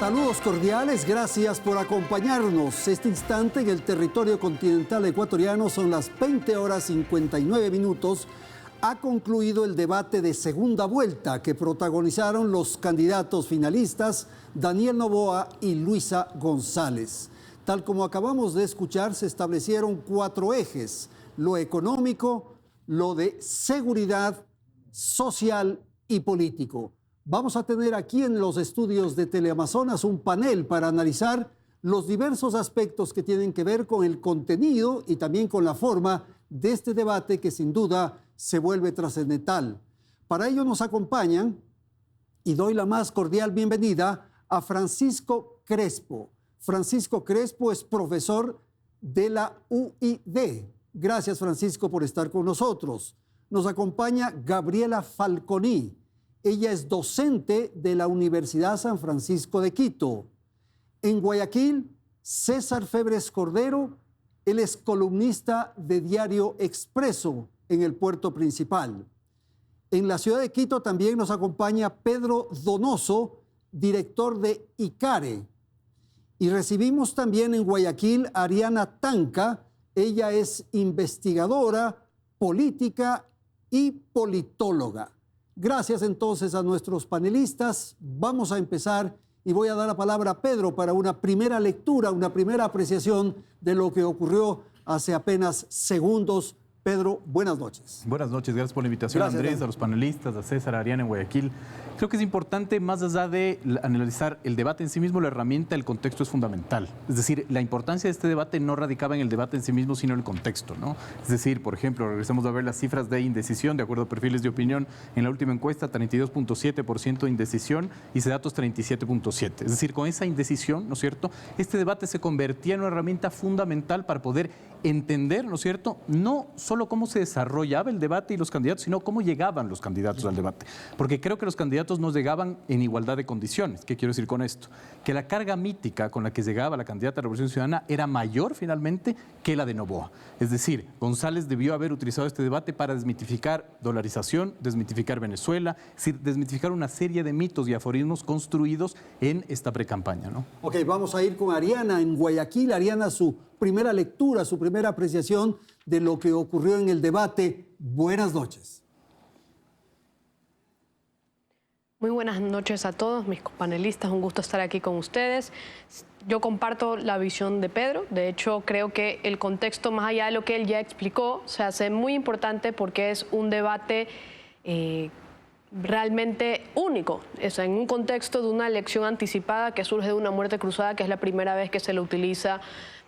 Saludos cordiales, gracias por acompañarnos. Este instante en el territorio continental ecuatoriano son las 20:59. Ha concluido el debate de segunda vuelta que protagonizaron los candidatos finalistas Daniel Noboa y Luisa González. Tal como acabamos de escuchar, se establecieron 4 ejes: lo económico, lo de seguridad, social y político. Vamos a tener aquí en los estudios de Teleamazonas un panel para analizar los diversos aspectos que tienen que ver con el contenido y también con la forma de este debate que sin duda se vuelve trascendental. Para ello nos acompañan, y doy la más cordial bienvenida a Francisco Crespo. Francisco Crespo es profesor de la UID. Gracias, Francisco, por estar con nosotros. Nos acompaña Gabriela Falconi. Ella es docente de la Universidad San Francisco de Quito. En Guayaquil, César Febres Cordero, él es columnista de Diario Expreso en el puerto principal. En la ciudad de Quito también nos acompaña Pedro Donoso, director de ICARE. Y recibimos también en Guayaquil a Ariana Tanca. Ella es investigadora, política y politóloga. Gracias entonces a nuestros panelistas. Vamos a empezar y voy a dar la palabra a Pedro para una primera lectura, una primera apreciación de lo que ocurrió hace apenas segundos. Pedro, buenas noches. Buenas noches, gracias por la invitación. Gracias, Andrés, a los panelistas, a César, a Ariana en Guayaquil. Creo que es importante, más allá de analizar el debate en sí mismo, la herramienta, el contexto es fundamental. Es decir, la importancia de este debate no radicaba en el debate en sí mismo, sino en el contexto, ¿no? Es decir, por ejemplo, regresamos a ver las cifras de indecisión, de acuerdo a perfiles de opinión, en la última encuesta, 32.7% de indecisión y Cedatos 37.7%. Es decir, con esa indecisión, ¿no es cierto?, este debate se convertía en una herramienta fundamental para poder entender, ¿no es cierto?, no solo cómo se desarrollaba el debate y los candidatos, sino cómo llegaban los candidatos al debate. Porque creo que los candidatos no llegaban en igualdad de condiciones. ¿Qué quiero decir con esto? Que la carga mítica con la que llegaba la candidata de Revolución Ciudadana era mayor finalmente que la de Noboa. Es decir, González debió haber utilizado este debate para desmitificar dolarización, desmitificar Venezuela, es decir, desmitificar una serie de mitos y aforismos construidos en esta precampaña, ¿no? Ok, vamos a ir con Ariana en Guayaquil. Ariana, su primera lectura, su primera apreciación de lo que ocurrió en el debate. Buenas noches. Muy buenas noches a todos mis panelistas, un gusto estar aquí con ustedes. Yo comparto la visión de Pedro, de hecho creo que el contexto, más allá de lo que él ya explicó, se hace muy importante porque es un debate realmente único, en un contexto de una elección anticipada que surge de una muerte cruzada, que es la primera vez que se lo utiliza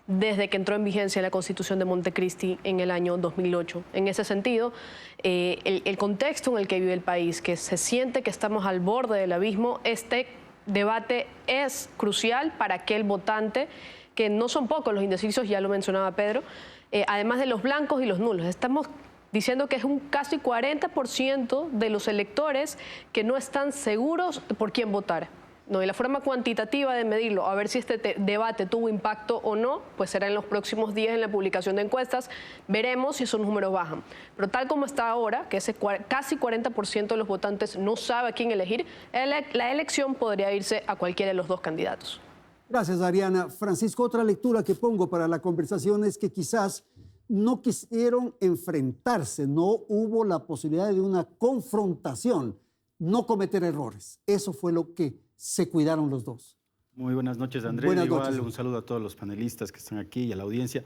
desde que entró en vigencia la Constitución de Montecristi en el año 2008. En ese sentido, el contexto en el que vive el país, que se siente que estamos al borde del abismo, este debate es crucial para aquel votante, que no son pocos los indecisos, ya lo mencionaba Pedro, además de los blancos y los nulos. Estamos diciendo que es un casi 40% de los electores que no están seguros por quién votar. No, y la forma cuantitativa de medirlo, a ver si este debate tuvo impacto o no, pues será en los próximos días en la publicación de encuestas. Veremos si esos números bajan. Pero tal como está ahora, que ese casi 40% de los votantes no sabe a quién elegir, la elección podría irse a cualquiera de los dos candidatos. Gracias, Ariana. Francisco, otra lectura que pongo para la conversación es que quizás no quisieron enfrentarse, no hubo la posibilidad de una confrontación, no cometer errores. Eso fue lo que se cuidaron los dos. Muy buenas noches, Andrés. Buenas Igual noches. Un saludo a todos los panelistas que están aquí y a la audiencia.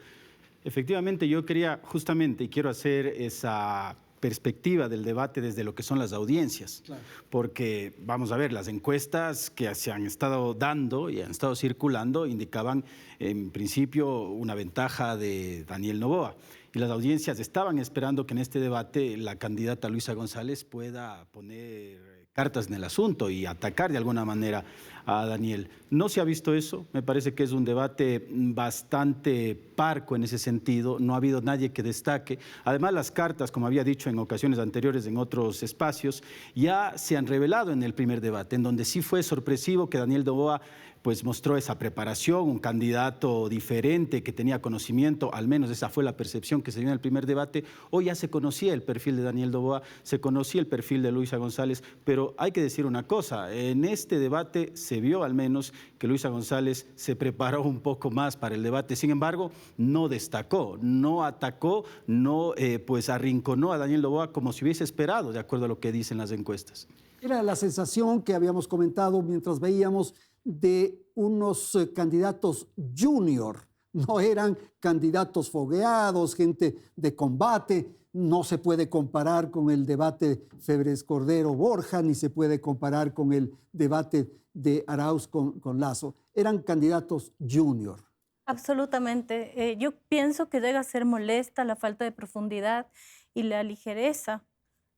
Efectivamente, yo quería justamente y quiero hacer esa perspectiva del debate desde lo que son las audiencias. Claro. Porque, vamos a ver, las encuestas que se han estado dando y han estado circulando indicaban en principio una ventaja de Daniel Noboa. Y las audiencias estaban esperando que en este debate la candidata Luisa González pueda poner cartas en el asunto y atacar de alguna manera a Daniel. No se ha visto eso, me parece que es un debate bastante parco en ese sentido, no ha habido nadie que destaque. Además, las cartas, como había dicho en ocasiones anteriores en otros espacios, ya se han revelado en el primer debate, en donde sí fue sorpresivo que Daniel Noboa pues mostró esa preparación, un candidato diferente que tenía conocimiento, al menos esa fue la percepción que se dio en el primer debate. Hoy ya se conocía el perfil de Daniel Noboa, se conocía el perfil de Luisa González, pero hay que decir una cosa, en este debate se se vio al menos que Luisa González se preparó un poco más para el debate. Sin embargo, no destacó, no atacó, no pues arrinconó a Daniel Noboa como se hubiese esperado, de acuerdo a lo que dicen las encuestas. Era la sensación que habíamos comentado mientras veíamos de unos candidatos junior. No eran candidatos fogueados, gente de combate. No se puede comparar con el debate Febres Cordero-Borja, ni se puede comparar con el debate de Arauz con Lasso. Eran candidatos junior. Absolutamente. Yo pienso que llega a ser molesta la falta de profundidad y la ligereza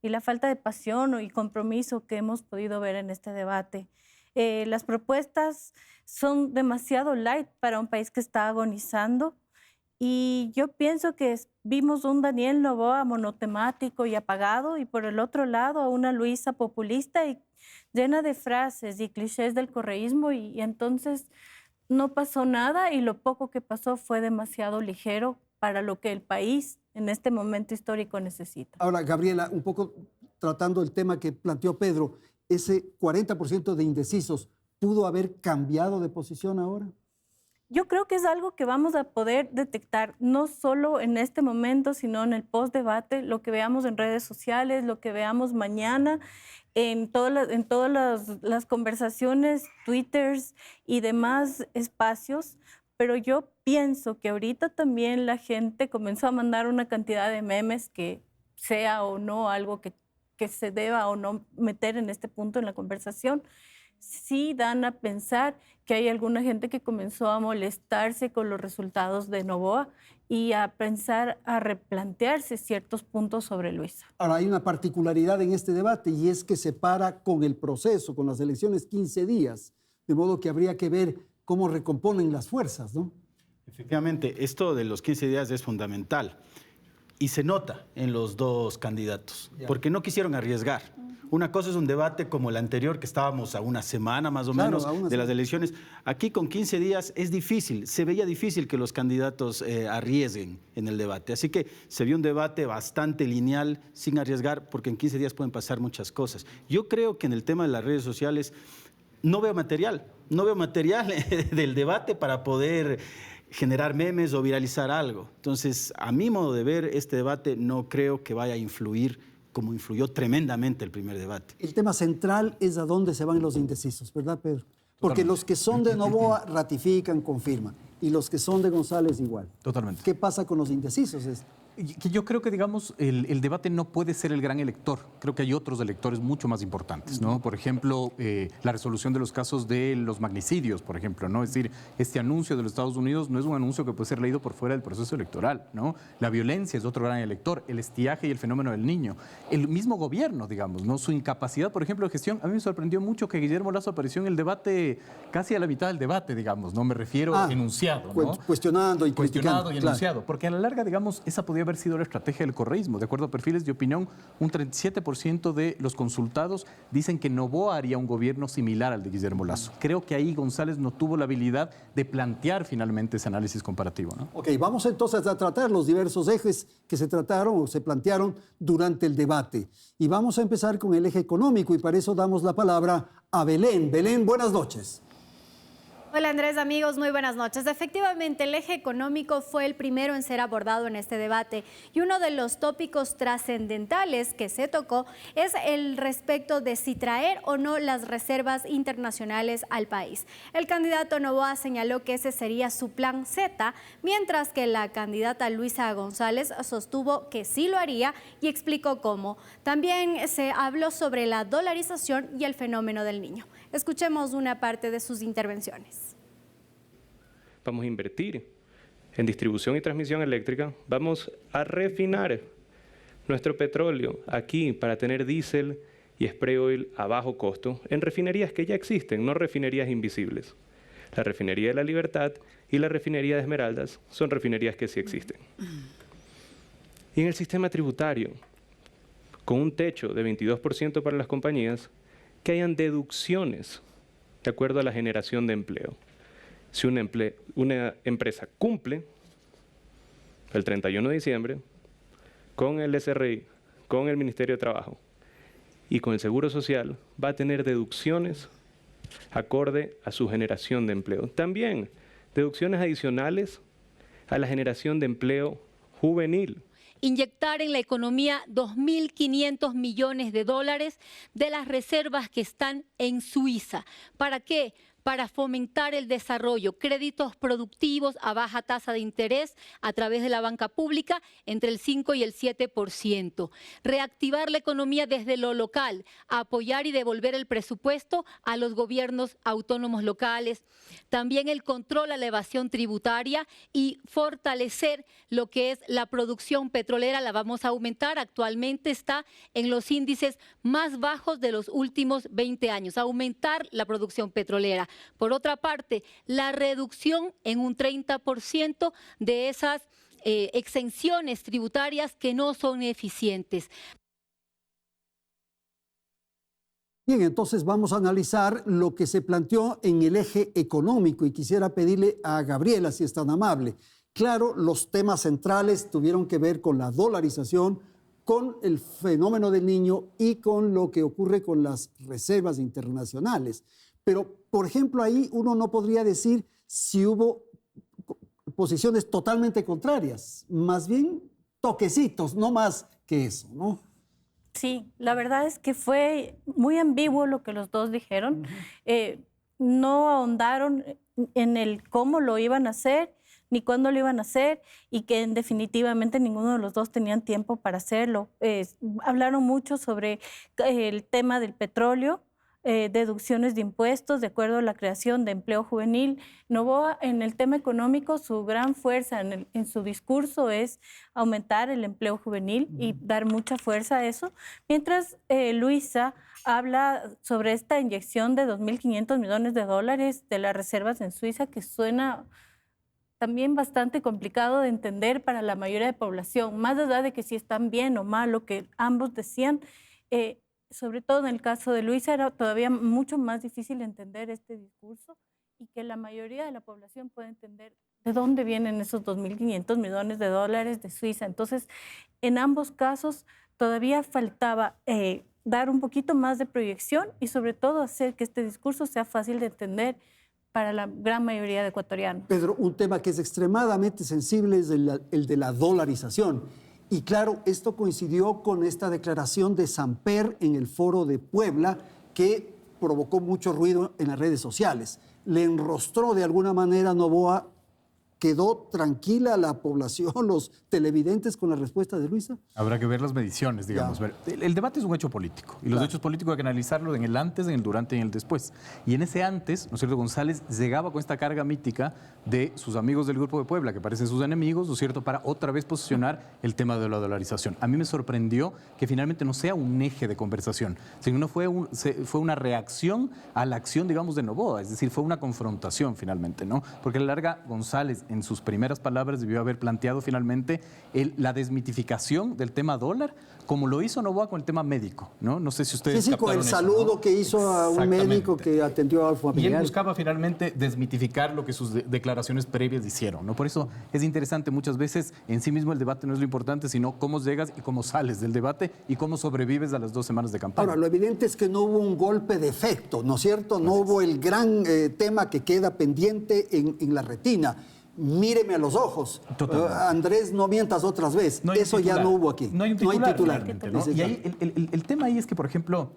y la falta de pasión y compromiso que hemos podido ver en este debate. Las propuestas son demasiado light para un país que está agonizando y yo pienso que vimos un Daniel Noboa monotemático y apagado y por el otro lado a una Luisa populista y llena de frases y clichés del correísmo y entonces no pasó nada y lo poco que pasó fue demasiado ligero para lo que el país en este momento histórico necesita. Ahora, Gabriela, un poco tratando el tema que planteó Pedro, ese 40% de indecisos, ¿pudo haber cambiado de posición ahora? Yo creo que es algo que vamos a poder detectar, no solo en este momento, sino en el post-debate, lo que veamos en redes sociales, lo que veamos mañana, en todas las conversaciones, twitters y demás espacios. Pero yo pienso que ahorita también la gente comenzó a mandar una cantidad de memes que sea o no algo que se deba o no meter en este punto en la conversación, sí dan a pensar que hay alguna gente que comenzó a molestarse con los resultados de Noboa y a pensar, a replantearse ciertos puntos sobre Luisa. Ahora, hay una particularidad en este debate y es que se para con el proceso, con las elecciones 15 días, de modo que habría que ver cómo recomponen las fuerzas, ¿no? Efectivamente, esto de los 15 días es fundamental y se nota en los dos candidatos, porque no quisieron arriesgar. Una cosa es un debate como el anterior, que estábamos a una semana más o menos de las elecciones. Aquí con 15 días es difícil, se veía difícil que los candidatos arriesguen en el debate. Así que se vio un debate bastante lineal, sin arriesgar, porque en 15 días pueden pasar muchas cosas. Yo creo que en el tema de las redes sociales no veo material del debate para poder generar memes o viralizar algo. Entonces, a mi modo de ver, este debate no creo que vaya a influir como influyó tremendamente el primer debate. El tema central es a dónde se van los indecisos, ¿verdad, Pedro? Porque los que son de Noboa ratifican, confirman, y los que son de González igual. Totalmente. ¿Qué pasa con los indecisos? Que yo creo que, digamos, el debate no puede ser el gran elector. Creo que hay otros electores mucho más importantes, ¿no? Por ejemplo, la resolución de los casos de los magnicidios, por ejemplo, ¿no? Es decir, este anuncio de los Estados Unidos no es un anuncio que puede ser leído por fuera del proceso electoral, ¿no? La violencia es otro gran elector, el estiaje y el fenómeno del niño. El mismo gobierno, digamos, ¿no? Su incapacidad, por ejemplo, de gestión. A mí me sorprendió mucho que Guillermo Lasso apareció en el debate casi a la mitad del debate, digamos, ¿no? Me refiero enunciado, ¿no? Cuestionando y criticando. Y enunciado. Porque a la larga, digamos, esa podría haber sido la estrategia del correísmo. De acuerdo a perfiles de opinión, un 37% de los consultados dicen que Noboa haría un gobierno similar al de Guillermo Lasso. Creo que ahí González no tuvo la habilidad de plantear finalmente ese análisis comparativo, ¿no? Ok, vamos entonces a tratar los diversos ejes que se trataron o se plantearon durante el debate. Y vamos a empezar con el eje económico y para eso damos la palabra a Belén. Belén, buenas noches. Hola Andrés, amigos, muy buenas noches. Efectivamente, el eje económico fue el primero en ser abordado en este debate y uno de los tópicos trascendentales que se tocó es el respecto de si traer o no las reservas internacionales al país. El candidato Noboa señaló que ese sería su plan Z, mientras que la candidata Luisa González sostuvo que sí lo haría y explicó cómo. También se habló sobre la dolarización y el fenómeno del niño. Escuchemos una parte de sus intervenciones. Vamos a invertir en distribución y transmisión eléctrica, vamos a refinar nuestro petróleo aquí para tener diésel y spray oil a bajo costo en refinerías que ya existen, no refinerías invisibles. La refinería de La Libertad y la refinería de Esmeraldas son refinerías que sí existen. Y en el sistema tributario, con un techo de 22% para las compañías, que hayan deducciones de acuerdo a la generación de empleo. Si una empresa cumple el 31 de diciembre con el SRI, con el Ministerio de Trabajo y con el Seguro Social, va a tener deducciones acorde a su generación de empleo. También deducciones adicionales a la generación de empleo juvenil. Inyectar en la economía 2.500 millones de dólares de las reservas que están en Suiza. ¿Para qué? Para fomentar el desarrollo, créditos productivos a baja tasa de interés a través de la banca pública entre el 5 y el 7%. Reactivar la economía desde lo local, apoyar y devolver el presupuesto a los gobiernos autónomos locales. También el control a la evasión tributaria y fortalecer lo que es la producción petrolera. La vamos a aumentar. Actualmente está en los índices más bajos de los últimos 20 años. Aumentar la producción petrolera. Por otra parte, la reducción en un 30% de esas exenciones tributarias que no son eficientes. Bien, entonces vamos a analizar lo que se planteó en el eje económico y quisiera pedirle a Gabriela, si es tan amable. Claro, los temas centrales tuvieron que ver con la dolarización, con el fenómeno del Niño y con lo que ocurre con las reservas internacionales. Pero, por ejemplo, ahí uno no podría decir si hubo posiciones totalmente contrarias, más bien toquecitos, no más que eso, ¿no? Sí, la verdad es que fue muy ambiguo lo que los dos dijeron. No ahondaron en el cómo lo iban a hacer ni cuándo lo iban a hacer y que definitivamente ninguno de los dos tenían tiempo para hacerlo. Hablaron mucho sobre el tema del petróleo, deducciones de impuestos de acuerdo a la creación de empleo juvenil. Noboa, en el tema económico, su gran fuerza en su discurso es aumentar el empleo juvenil y dar mucha fuerza a eso, mientras Luisa habla sobre esta inyección de 2.500 millones de dólares de las reservas en Suiza, que suena también bastante complicado de entender para la mayoría de población, más allá de que si están bien o mal lo que ambos decían. Sobre todo en el caso de Luisa era todavía mucho más difícil entender este discurso y que la mayoría de la población puede entender de dónde vienen esos 2.500 millones de dólares de Suiza. Entonces, en ambos casos todavía faltaba dar un poquito más de proyección y sobre todo hacer que este discurso sea fácil de entender para la gran mayoría de ecuatorianos. Pedro, un tema que es extremadamente sensible es el de la dolarización. Y claro, esto coincidió con esta declaración de Samper en el Foro de Puebla, que provocó mucho ruido en las redes sociales. Le enrostró de alguna manera Noboa. ¿Quedó tranquila la población, los televidentes con la respuesta de Luisa? Habrá que ver las mediciones, digamos. El debate es un hecho político y los hechos políticos hay que analizarlo en el antes, en el durante y en el después. Y en ese antes, ¿no es cierto?, González llegaba con esta carga mítica de sus amigos del Grupo de Puebla, que parecen sus enemigos, ¿no es cierto?, para otra vez posicionar el tema de la dolarización. A mí me sorprendió que finalmente no sea un eje de conversación, sino fue una reacción a la acción, digamos, de Noboa, es decir, fue una confrontación finalmente, ¿no? Porque a la larga González, en sus primeras palabras, debió haber planteado finalmente la desmitificación del tema dólar, como lo hizo Noboa con el tema médico, ¿no? No sé si ustedes sí, con el saludo, ¿no?, que hizo a un médico que atendió a familiar. Y él buscaba finalmente desmitificar lo que sus declaraciones previas hicieron, ¿no? Por eso es interesante, muchas veces en sí mismo el debate no es lo importante, sino cómo llegas y cómo sales del debate y cómo sobrevives a las 2 semanas de campaña. Ahora, lo evidente es que no hubo un golpe de efecto, ¿no es cierto? No hubo el gran tema que queda pendiente en la retina. Míreme a los ojos. Andrés, no mientas otras veces. No eso ya no hubo aquí. No hay un titular. ¿No? Y ahí, el tema ahí es que, por ejemplo,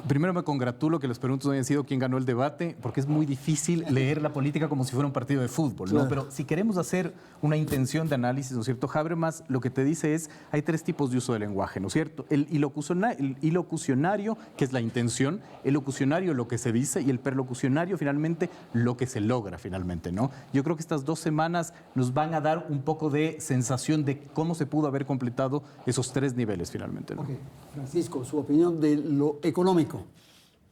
primero me congratulo que los preguntas no hayan sido quién ganó el debate, porque es muy difícil leer la política como si fuera un partido de fútbol, ¿no? Claro. Pero si queremos hacer una intención de análisis, ¿no es cierto? Habermas lo que te dice es, hay 3 tipos de uso del lenguaje, ¿no es cierto? El ilocucionario, que es la intención, el locucionario, lo que se dice, y el perlocucionario, finalmente, lo que se logra, finalmente, ¿no? Yo creo que estas 2 semanas nos van a dar un poco de sensación de cómo se pudo haber completado esos 3 niveles, finalmente, ¿no? Okay. Francisco, su opinión de lo económico.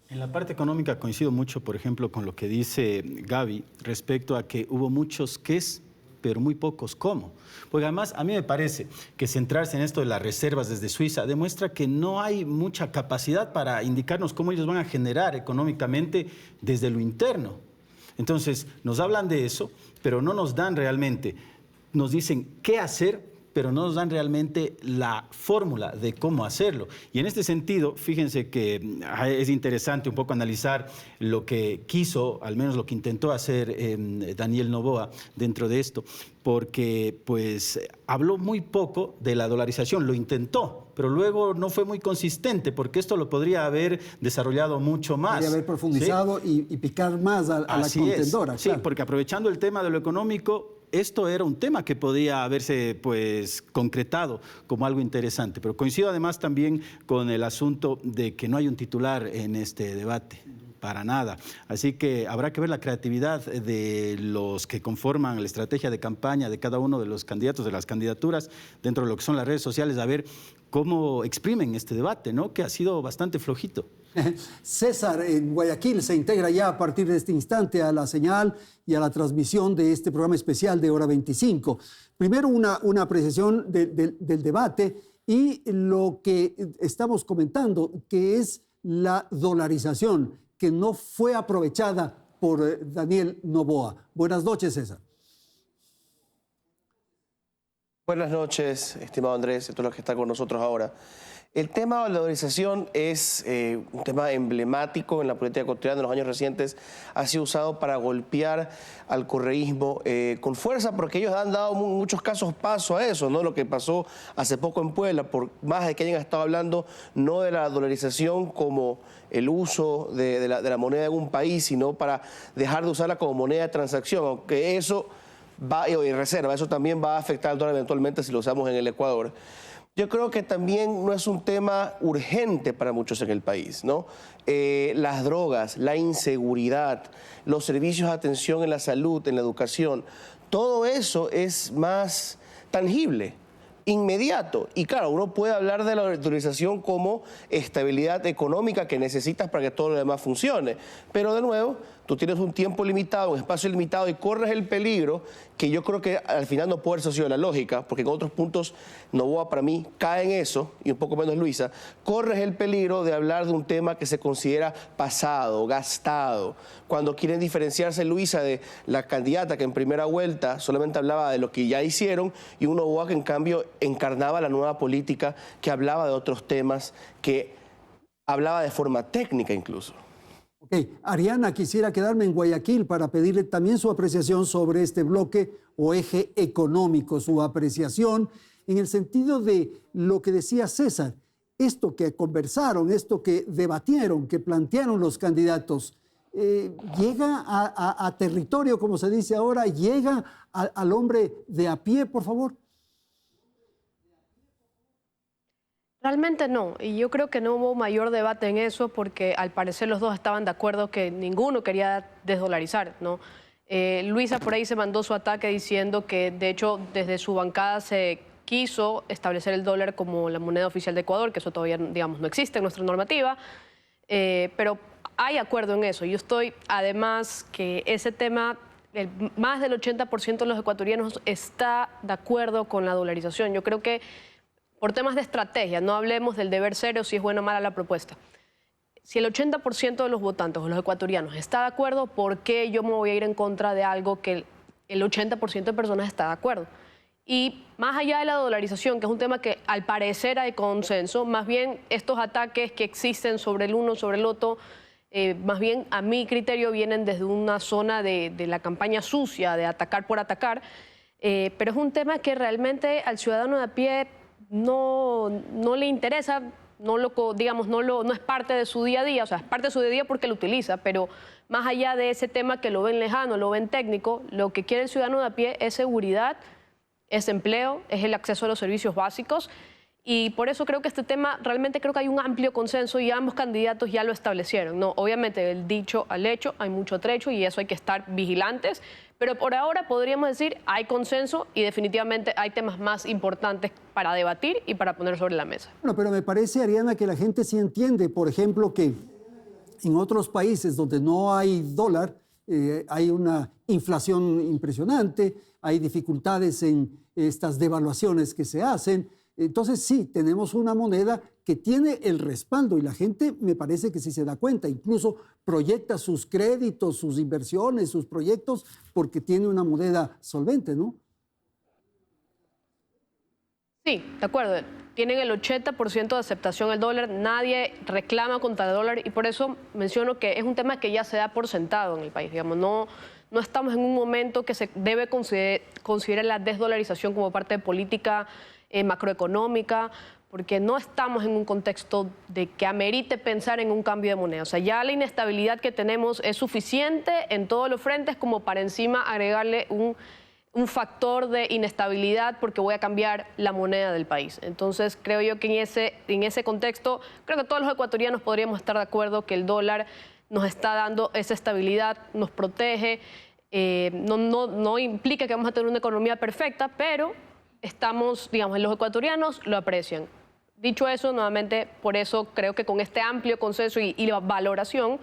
En la parte económica coincido mucho, por ejemplo, con lo que dice Gaby respecto a que hubo muchos qués, pero muy pocos cómo. Porque además a mí me parece que centrarse en esto de las reservas desde Suiza demuestra que no hay mucha capacidad para indicarnos cómo ellos van a generar económicamente desde lo interno. Entonces, nos hablan de eso, pero no nos dan realmente, nos dicen qué hacer, pero no nos dan realmente la fórmula de cómo hacerlo. Y en este sentido, fíjense que es interesante un poco analizar lo que quiso, al menos lo que intentó hacer Daniel Noboa dentro de esto, porque pues habló muy poco de la dolarización, lo intentó, pero luego no fue muy consistente, porque esto lo podría haber desarrollado mucho más. Podría haber profundizado, ¿sí? y picar más a la contendora. Sí, claro. porque aprovechando el tema de lo económico, esto era un tema que podía haberse pues concretado como algo interesante, pero coincido además también con el asunto de que no hay un titular en este debate. Para nada. Así que habrá que ver la creatividad de los que conforman la estrategia de campaña de cada uno de los candidatos, de las candidaturas, dentro de lo que son las redes sociales, a ver cómo exprimen este debate, ¿no? Que ha sido bastante flojito. César, en Guayaquil se integra ya a partir de este instante a la señal y a la transmisión de este programa especial de Hora 25. Primero una apreciación del debate y lo que estamos comentando, que es la dolarización, que no fue aprovechada por Daniel Noboa. Buenas noches, César. Buenas noches, estimado Andrés, y todos los que están con nosotros ahora. El tema de la dolarización es un tema emblemático en la política ecuatoriana. En los años recientes ha sido usado para golpear al correísmo con fuerza, porque ellos han dado en muchos casos paso a eso, ¿no? Lo que pasó hace poco en Puebla, por más de que hayan estado hablando no de la dolarización como el uso de la moneda de un país, sino para dejar de usarla como moneda de transacción, aunque eso va, y reserva, eso también va a afectar al dólar eventualmente si lo usamos en el Ecuador. Yo creo que también no es un tema urgente para muchos en el país, ¿no? Las drogas, la inseguridad, los servicios de atención en la salud, en la educación, todo eso es más tangible, inmediato. Y claro, uno puede hablar de la dolarización como estabilidad económica que necesitas para que todo lo demás funcione. Pero de nuevo, tú tienes un tiempo limitado, un espacio limitado y corres el peligro que yo creo que al final no puede haber sido la lógica, porque en otros puntos Noboa para mí cae en eso, y un poco menos Luisa, corres el peligro de hablar de un tema que se considera pasado, gastado. Cuando quieren diferenciarse Luisa de la candidata que en primera vuelta solamente hablaba de lo que ya hicieron, y un Noboa que en cambio encarnaba la nueva política, que hablaba de otros temas, que hablaba de forma técnica incluso. Ok, Ariana, quisiera quedarme en Guayaquil para pedirle también su apreciación sobre este bloque o eje económico, su apreciación en el sentido de lo que decía César, esto que conversaron, esto que debatieron, que plantearon los candidatos, llega a territorio, como se dice ahora, llega al hombre de a pie, por favor. Realmente no, y yo creo que no hubo mayor debate en eso porque al parecer los dos estaban de acuerdo que ninguno quería desdolarizar, ¿no? Luisa por ahí se mandó su ataque diciendo que de hecho desde su bancada se quiso establecer el dólar como la moneda oficial de Ecuador, que eso todavía, digamos, no existe en nuestra normativa, pero hay acuerdo en eso. Yo estoy, además, que ese tema, más del 80% de los ecuatorianos está de acuerdo con la dolarización. Yo creo que por temas de estrategia, no hablemos del deber ser o si es buena o mala la propuesta. Si el 80% de los votantes o los ecuatorianos está de acuerdo, ¿por qué yo me voy a ir en contra de algo que el 80% de personas está de acuerdo? Y más allá de la dolarización, que es un tema que al parecer hay consenso, más bien estos ataques que existen sobre el uno, sobre el otro, más bien a mi criterio vienen desde una zona de la campaña sucia, de atacar por atacar, pero es un tema que realmente al ciudadano de a pie no le interesa, no es parte de su día a día, o sea, es parte de su día a día porque lo utiliza, pero más allá de ese tema que lo ven lejano, lo ven técnico, lo que quiere el ciudadano de a pie es seguridad, es empleo, es el acceso a los servicios básicos, y por eso creo que este tema, realmente creo que hay un amplio consenso y ambos candidatos ya lo establecieron, ¿no? Obviamente del dicho al hecho hay mucho trecho y eso hay que estar vigilantes, pero por ahora podríamos decir hay consenso y definitivamente hay temas más importantes para debatir y para poner sobre la mesa. Bueno, pero me parece, Ariana, que la gente sí entiende, por ejemplo, que en otros países donde no hay dólar, hay una inflación impresionante, hay dificultades en estas devaluaciones que se hacen. Entonces sí, tenemos una moneda que tiene el respaldo y la gente me parece que sí se da cuenta, incluso proyecta sus créditos, sus inversiones, sus proyectos, porque tiene una moneda solvente, ¿no? Sí, de acuerdo. Tienen el 80% de aceptación del dólar, nadie reclama contra el dólar y por eso menciono que es un tema que ya se da por sentado en el país. Digamos, no estamos en un momento que se debe considerar la desdolarización como parte de política macroeconómica, porque no estamos en un contexto de que amerite pensar en un cambio de moneda. O sea, ya la inestabilidad que tenemos es suficiente en todos los frentes como para encima agregarle un factor de inestabilidad porque voy a cambiar la moneda del país. Entonces, creo yo que en ese contexto, creo que todos los ecuatorianos podríamos estar de acuerdo que el dólar nos está dando esa estabilidad, nos protege, no implica que vamos a tener una economía perfecta, pero estamos, digamos, los ecuatorianos lo aprecian. Dicho eso, nuevamente, por eso creo que con este amplio consenso y la valoración,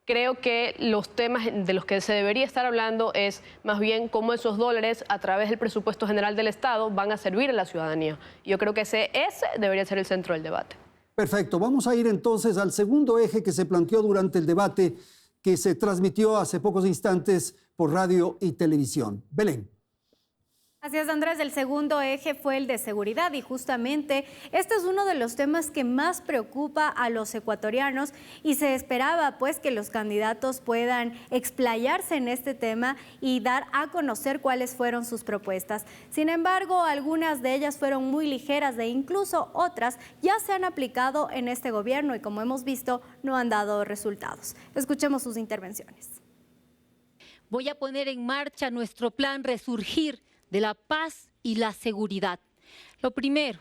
creo que los temas de los que se debería estar hablando es más bien cómo esos dólares a través del presupuesto general del Estado van a servir a la ciudadanía. Yo creo que ese debería ser el centro del debate. Perfecto, vamos a ir entonces al segundo eje que se planteó durante el debate que se transmitió hace pocos instantes por radio y televisión. Belén. Así es, Andrés, el segundo eje fue el de seguridad y justamente este es uno de los temas que más preocupa a los ecuatorianos y se esperaba pues que los candidatos puedan explayarse en este tema y dar a conocer cuáles fueron sus propuestas. Sin embargo, algunas de ellas fueron muy ligeras e incluso otras ya se han aplicado en este gobierno y como hemos visto no han dado resultados. Escuchemos sus intervenciones. Voy a poner en marcha nuestro plan Resurgir de la paz y la seguridad. Lo primero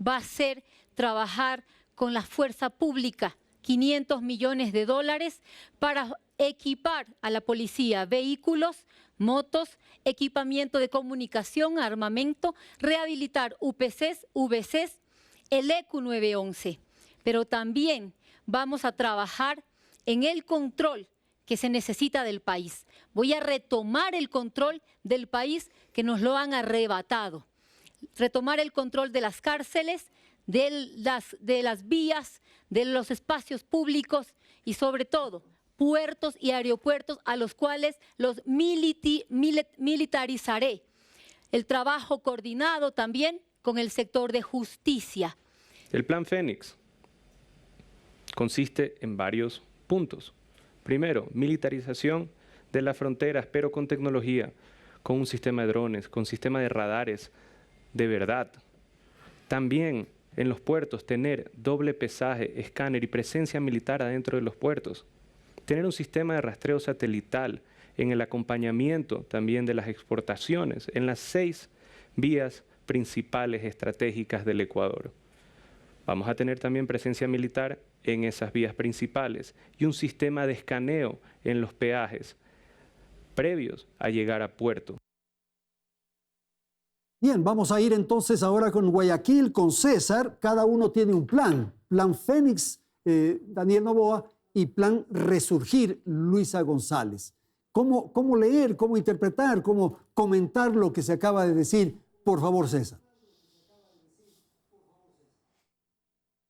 va a ser trabajar con la fuerza pública, 500 millones de dólares para equipar a la policía vehículos, motos, equipamiento de comunicación, armamento, rehabilitar UPCs, VCs, el ECU 911. Pero también vamos a trabajar en el control que se necesita del país. Voy a retomar el control del país que nos lo han arrebatado. Retomar el control de las cárceles, de las vías, de los espacios públicos y sobre todo puertos y aeropuertos a los cuales los militarizaré. El trabajo coordinado también con el sector de justicia. El Plan Fénix consiste en varios puntos. Primero, militarización de las fronteras, pero con tecnología, con un sistema de drones, con sistema de radares de verdad. También en los puertos tener doble pesaje, escáner y presencia militar adentro de los puertos. Tener un sistema de rastreo satelital en el acompañamiento también de las exportaciones en las 6 vías principales estratégicas del Ecuador. Vamos a tener también presencia militar en esas vías principales y un sistema de escaneo en los peajes previos a llegar a puerto. Bien, vamos a ir entonces ahora con Guayaquil, con César. Cada uno tiene un plan. Plan Fénix, Daniel Noboa, y Plan Resurgir, Luisa González. ¿Cómo leer, cómo interpretar, cómo comentar lo que se acaba de decir? Por favor, César.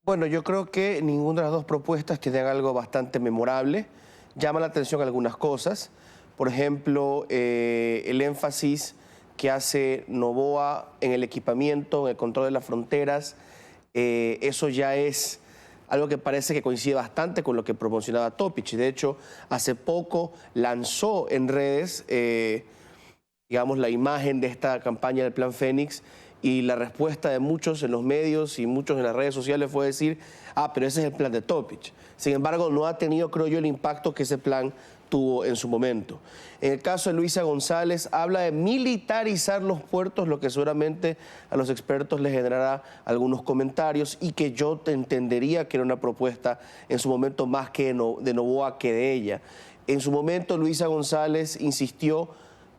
Bueno, yo creo que ninguna de las dos propuestas tiene algo bastante memorable. Llama la atención algunas cosas. Por ejemplo, el énfasis que hace Noboa en el equipamiento, en el control de las fronteras. Eso ya es algo que parece que coincide bastante con lo que promocionaba Topic. De hecho, hace poco lanzó en redes, digamos, la imagen de esta campaña del Plan Fénix. Y la respuesta de muchos en los medios y muchos en las redes sociales fue decir, pero ese es el plan de Topic. Sin embargo, no ha tenido, creo yo, el impacto que ese plan tuvo en su momento. En el caso de Luisa González, habla de militarizar los puertos, lo que seguramente a los expertos les generará algunos comentarios y que yo entendería que era una propuesta en su momento más que de Noboa que de ella. En su momento, Luisa González insistió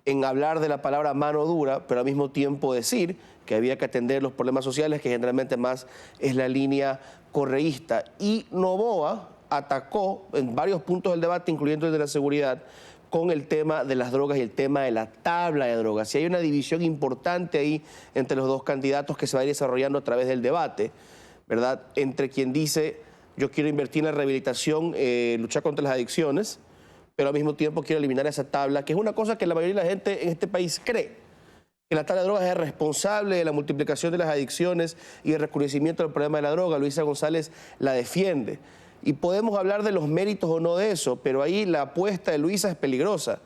en hablar de la palabra mano dura, pero al mismo tiempo decir que había que atender los problemas sociales, que generalmente más es la línea correísta. Y Noboa atacó en varios puntos del debate, incluyendo el de la seguridad, con el tema de las drogas y el tema de la tabla de drogas. Y hay una división importante ahí entre los dos candidatos que se va a ir desarrollando a través del debate, ¿verdad? Entre quien dice, yo quiero invertir en la rehabilitación, luchar contra las adicciones, pero al mismo tiempo quiero eliminar esa tabla, que es una cosa que la mayoría de la gente en este país cree, que la tabla de drogas es responsable de la multiplicación de las adicciones y el recrudecimiento del problema de la droga. Luisa González la defiende. Y podemos hablar de los méritos o no de eso, pero ahí la apuesta de Luisa es peligrosa.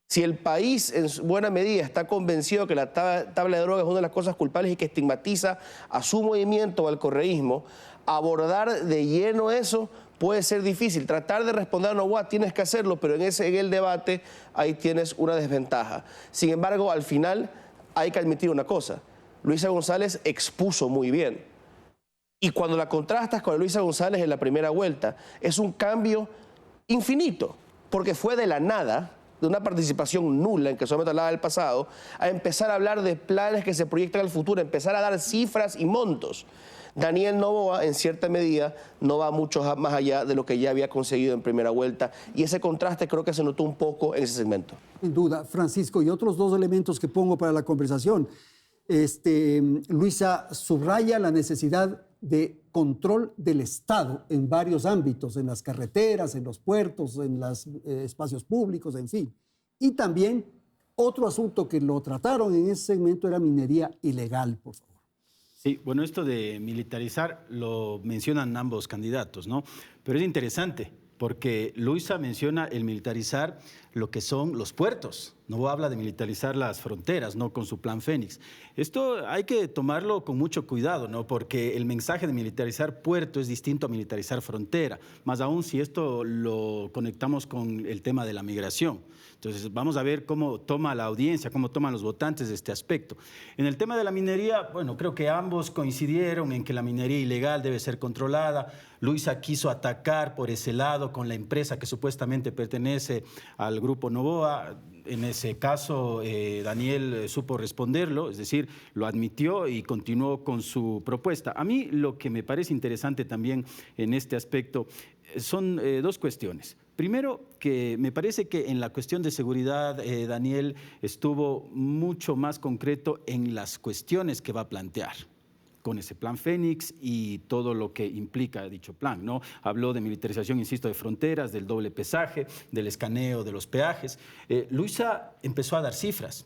Si el país en buena medida está convencido que la tabla de drogas es una de las cosas culpables y que estigmatiza a su movimiento o al correísmo, abordar de lleno eso puede ser difícil. Tratar de responder a Noboa tienes que hacerlo, pero en el debate ahí tienes una desventaja. Sin embargo, al final hay que admitir una cosa. Luisa González expuso muy bien. Y cuando la contrastas con Luisa González en la primera vuelta, es un cambio infinito, porque fue de la nada, de una participación nula en que solamente hablaba del pasado, a empezar a hablar de planes que se proyectan al futuro, empezar a dar cifras y montos. Daniel Noboa, en cierta medida, no va mucho más allá de lo que ya había conseguido en primera vuelta, y ese contraste creo que se notó un poco en ese segmento. Sin duda, Francisco, y otros dos elementos que pongo para la conversación. Luisa subraya la necesidad de control del Estado en varios ámbitos, en las carreteras, en los puertos, en los espacios públicos, en fin. Y también otro asunto que lo trataron en ese segmento era minería ilegal, por favor. Sí, bueno, esto de militarizar lo mencionan ambos candidatos, ¿no? Pero es interesante porque Luisa menciona el militarizar lo que son los puertos. No habla de militarizar las fronteras, ¿no? Con su plan Fénix. Esto hay que tomarlo con mucho cuidado, ¿no? Porque el mensaje de militarizar puerto es distinto a militarizar frontera, más aún si esto lo conectamos con el tema de la migración. Entonces, vamos a ver cómo toma la audiencia, cómo toman los votantes este aspecto. En el tema de la minería, bueno, creo que ambos coincidieron en que la minería ilegal debe ser controlada. Luisa quiso atacar por ese lado con la empresa que supuestamente pertenece al grupo Noboa. En ese caso, Daniel supo responderlo, es decir, lo admitió y continuó con su propuesta. A mí lo que me parece interesante también en este aspecto son dos cuestiones. Primero, que me parece que en la cuestión de seguridad, Daniel estuvo mucho más concreto en las cuestiones que va a plantear con ese plan Fénix y todo lo que implica dicho plan, ¿no? Habló de militarización, insisto, de fronteras, del doble pesaje, del escaneo de los peajes. Luisa empezó a dar cifras.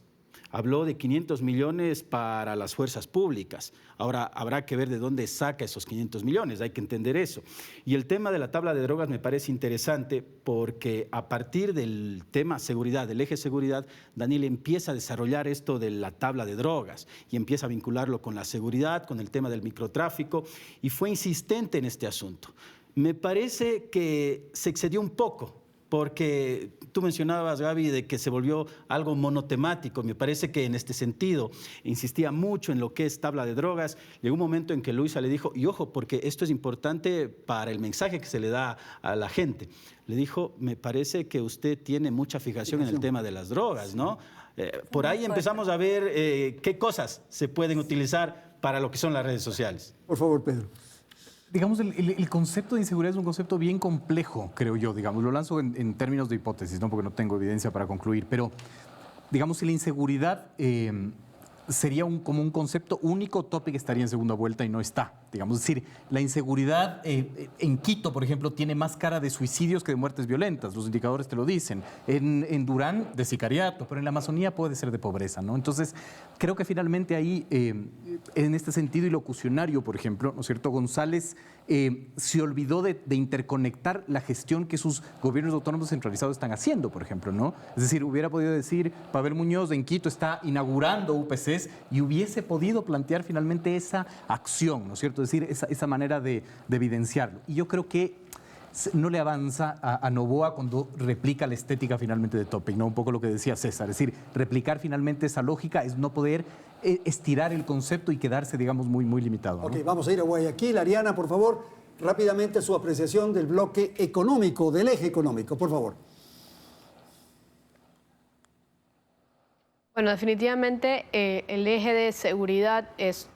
Habló de 500 millones para las fuerzas públicas. Ahora habrá que ver de dónde saca esos 500 millones, hay que entender eso. Y el tema de la tabla de drogas me parece interesante porque a partir del tema seguridad, del eje seguridad, Daniel empieza a desarrollar esto de la tabla de drogas y empieza a vincularlo con la seguridad, con el tema del microtráfico y fue insistente en este asunto. Me parece que se excedió un poco. Porque tú mencionabas, Gaby, de que se volvió algo monotemático. Me parece que en este sentido insistía mucho en lo que es tabla de drogas. Llegó un momento en que Luisa le dijo, y ojo, porque esto es importante para el mensaje que se le da a la gente. Le dijo, me parece que usted tiene mucha fijación en el tema de las drogas, ¿no? Por ahí empezamos a ver qué cosas se pueden utilizar para lo que son las redes sociales. Por favor, Pedro. Digamos, el concepto de inseguridad es un concepto bien complejo, creo yo, digamos. Lo lanzo en términos de hipótesis, ¿no? Porque no tengo evidencia para concluir, pero digamos, si la inseguridad sería como un concepto único, Topic estaría en segunda vuelta y no está. Digamos, es decir, la inseguridad en Quito, por ejemplo, tiene más cara de suicidios que de muertes violentas. Los indicadores te lo dicen. En Durán, de sicariato, pero en la Amazonía puede ser de pobreza, ¿no? Entonces, creo que finalmente ahí, en este sentido ilocucionario, por ejemplo, ¿no es cierto? González se olvidó de interconectar la gestión que sus gobiernos autónomos centralizados están haciendo, por ejemplo, ¿no? Es decir, hubiera podido decir, Pavel Muñoz en Quito está inaugurando UPCs y hubiese podido plantear finalmente esa acción, ¿no es cierto? Es decir, esa manera de evidenciarlo. Y yo creo que no le avanza a Noboa cuando replica la estética finalmente de Topic, ¿no? Un poco lo que decía César, es decir, replicar finalmente esa lógica es no poder estirar el concepto y quedarse, digamos, muy, muy limitado, ¿no? Ok, vamos a ir a Guayaquil. Ariana, por favor, rápidamente su apreciación del bloque económico, del eje económico, por favor. Bueno, definitivamente el eje de seguridad es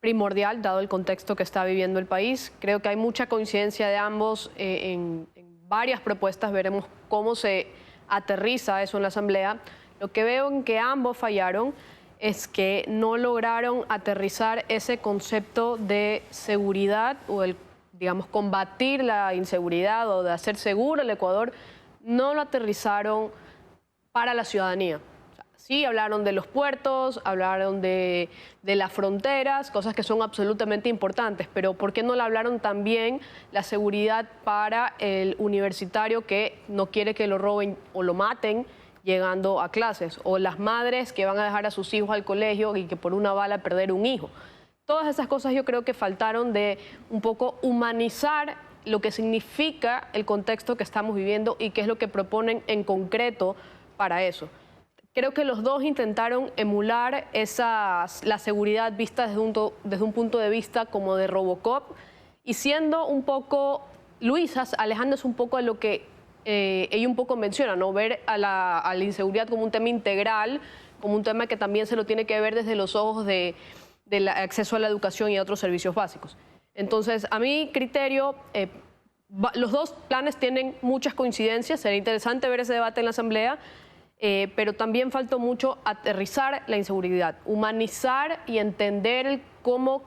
primordial, dado el contexto que está viviendo el país. Creo que hay mucha coincidencia de ambos en varias propuestas. Veremos cómo se aterriza eso en la Asamblea. Lo que veo en que ambos fallaron es que no lograron aterrizar ese concepto de seguridad o el, digamos, combatir la inseguridad o de hacer seguro el Ecuador. No lo aterrizaron para la ciudadanía. Sí, hablaron de los puertos, hablaron de las fronteras, cosas que son absolutamente importantes, pero ¿por qué no le hablaron también la seguridad para el universitario que no quiere que lo roben o lo maten llegando a clases? O las madres que van a dejar a sus hijos al colegio y que por una bala perder un hijo. Todas esas cosas yo creo que faltaron de un poco humanizar lo que significa el contexto que estamos viviendo y qué es lo que proponen en concreto para eso. Creo que los dos intentaron emular la seguridad vista desde un punto de vista como de Robocop y siendo un poco, Luisa, alejándose un poco de lo que ella un poco menciona, ¿no? Ver a la inseguridad como un tema integral, como un tema que también se lo tiene que ver desde los ojos del acceso a la educación y a otros servicios básicos. Entonces, a mi criterio, los dos planes tienen muchas coincidencias, sería interesante ver ese debate en la Asamblea, pero también faltó mucho aterrizar la inseguridad, humanizar y entender cómo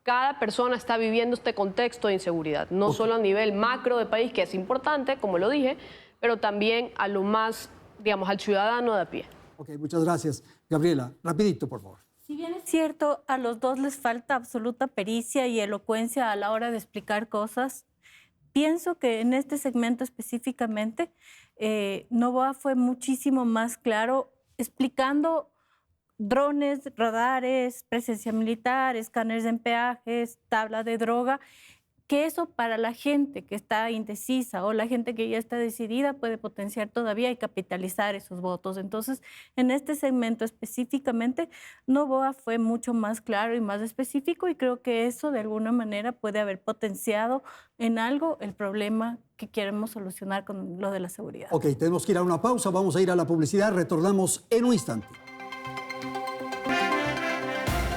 cada persona está viviendo este contexto de inseguridad, no solo a nivel macro de país, que es importante, como lo dije, pero también a lo más, digamos, al ciudadano de a pie. Ok, muchas gracias. Gabriela, rapidito, por favor. Si bien es cierto, a los dos les falta absoluta pericia y elocuencia a la hora de explicar cosas, pienso que en este segmento específicamente, Noboa fue muchísimo más claro explicando drones, radares, presencia militar, escáneres en peajes, tabla de droga, que eso para la gente que está indecisa o la gente que ya está decidida puede potenciar todavía y capitalizar esos votos. Entonces, en este segmento específicamente, Noboa fue mucho más claro y más específico y creo que eso de alguna manera puede haber potenciado en algo el problema que queremos solucionar con lo de la seguridad. Ok, tenemos que ir a una pausa, vamos a ir a la publicidad, retornamos en un instante.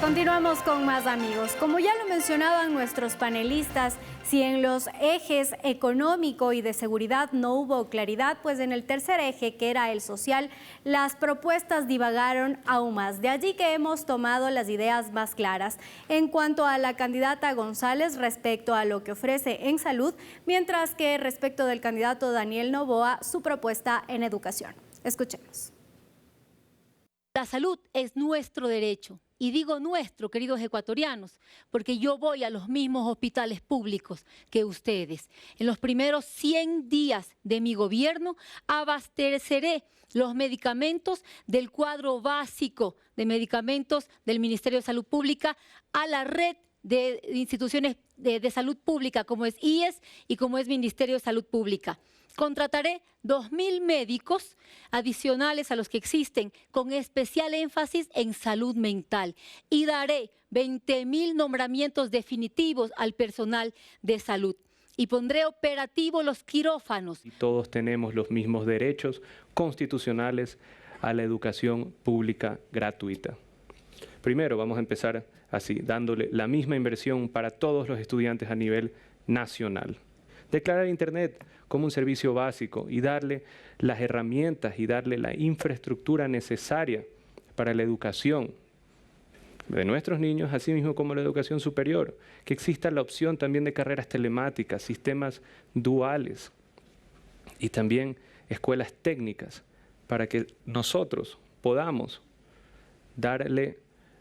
Continuamos con más, amigos. Como ya lo mencionaban nuestros panelistas, si en los ejes económico y de seguridad no hubo claridad, pues en el tercer eje, que era el social, las propuestas divagaron aún más. De allí que hemos tomado las ideas más claras en cuanto a la candidata González respecto a lo que ofrece en salud, mientras que respecto del candidato Daniel Noboa, su propuesta en educación. Escuchemos. La salud es nuestro derecho. Y digo nuestro, queridos ecuatorianos, porque yo voy a los mismos hospitales públicos que ustedes. En los primeros 100 días de mi gobierno abasteceré los medicamentos del cuadro básico de medicamentos del Ministerio de Salud Pública a la red de instituciones de salud pública como es IES y como es Ministerio de Salud Pública. Contrataré 2.000 médicos adicionales a los que existen, con especial énfasis en salud mental. Y daré 20.000 nombramientos definitivos al personal de salud. Y pondré operativos los quirófanos. Y todos tenemos los mismos derechos constitucionales a la educación pública gratuita. Primero vamos a empezar así, dándole la misma inversión para todos los estudiantes a nivel nacional. Declarar Internet como un servicio básico y darle las herramientas y darle la infraestructura necesaria para la educación de nuestros niños, así mismo como la educación superior. Que exista la opción también de carreras telemáticas, sistemas duales y también escuelas técnicas para que nosotros podamos darle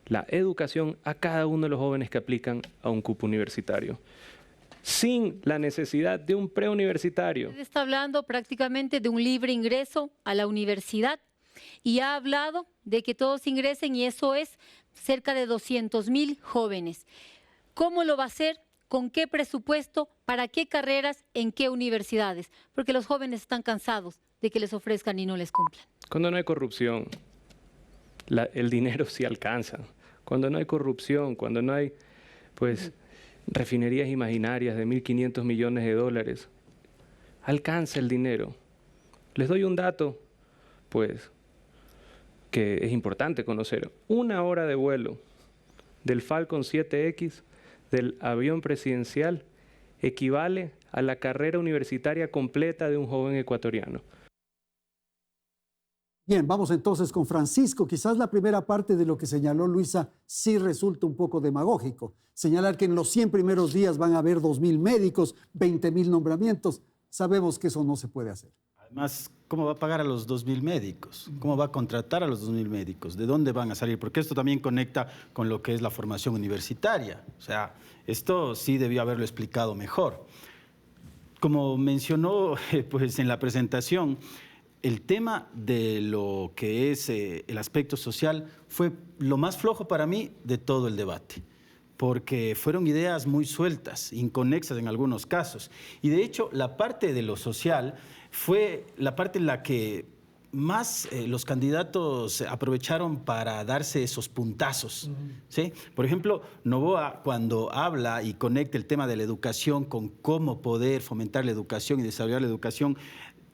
la educación a cada uno de los jóvenes que aplican a un cupo universitario, sin la necesidad de un preuniversitario. Usted está hablando prácticamente de un libre ingreso a la universidad y ha hablado de que todos ingresen y eso es cerca de 200.000 jóvenes. ¿Cómo lo va a hacer? ¿Con qué presupuesto? ¿Para qué carreras? ¿En qué universidades? Porque los jóvenes están cansados de que les ofrezcan y no les cumplan. Cuando no hay corrupción, el dinero sí alcanza. Cuando no hay corrupción, cuando no hay, pues, refinerías imaginarias de 1.500 millones de dólares, alcanza el dinero. Les doy un dato, pues, que es importante conocer. 1 hora de vuelo del Falcon 7X, del avión presidencial, equivale a la carrera universitaria completa de un joven ecuatoriano. Bien, vamos entonces con Francisco. Quizás la primera parte de lo que señaló Luisa sí resulta un poco demagógico. Señalar que en los 100 primeros días van a haber 2.000 médicos, 20.000 nombramientos. Sabemos que eso no se puede hacer. Más, ¿cómo va a pagar a los 2.000 médicos? ¿Cómo va a contratar a los 2.000 médicos? ¿De dónde van a salir? Porque esto también conecta con lo que es la formación universitaria. O sea, esto sí debió haberlo explicado mejor. Como mencionó pues, en la presentación, el tema de lo que es el aspecto social fue lo más flojo para mí de todo el debate, porque fueron ideas muy sueltas, inconexas en algunos casos. Y de hecho, la parte de lo social fue la parte en la que más los candidatos aprovecharon para darse esos puntazos, ¿sí? Por ejemplo, Noboa, cuando habla y conecta el tema de la educación con cómo poder fomentar la educación y desarrollar la educación,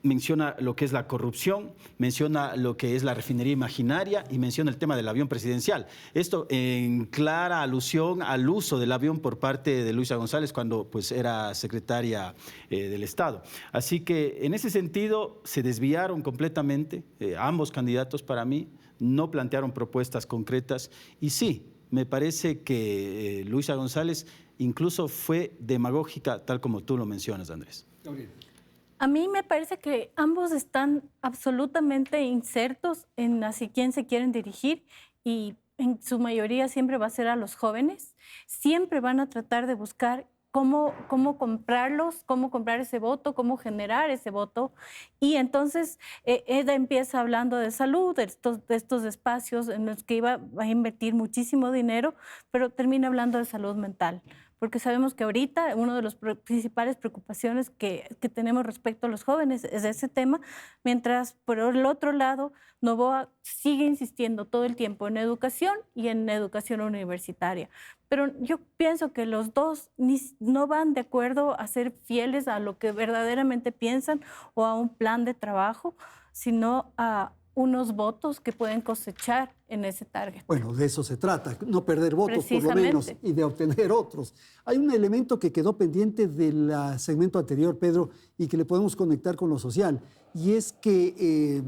menciona lo que es la corrupción, menciona lo que es la refinería imaginaria y menciona el tema del avión presidencial. Esto en clara alusión al uso del avión por parte de Luisa González cuando pues, era secretaria del Estado. Así que en ese sentido se desviaron completamente ambos candidatos para mí, no plantearon propuestas concretas y sí, me parece que Luisa González incluso fue demagógica tal como tú lo mencionas, Andrés. Gabriel. A mí me parece que ambos están absolutamente insertos en hacia quién se quieren dirigir y en su mayoría siempre va a ser a los jóvenes. Siempre van a tratar de buscar cómo comprarlos, cómo comprar ese voto, cómo generar ese voto. Y entonces Eda empieza hablando de salud, de estos espacios en los que va a invertir muchísimo dinero, pero termina hablando de salud mental. Porque sabemos que ahorita una de las principales preocupaciones que tenemos respecto a los jóvenes es ese tema, mientras por el otro lado Noboa sigue insistiendo todo el tiempo en educación y en educación universitaria. Pero yo pienso que los dos no van de acuerdo a ser fieles a lo que verdaderamente piensan o a un plan de trabajo, sino a unos votos que pueden cosechar en ese target. Bueno, de eso se trata, no perder votos por lo menos y de obtener otros. Hay un elemento que quedó pendiente del segmento anterior, Pedro, y que le podemos conectar con lo social, y es que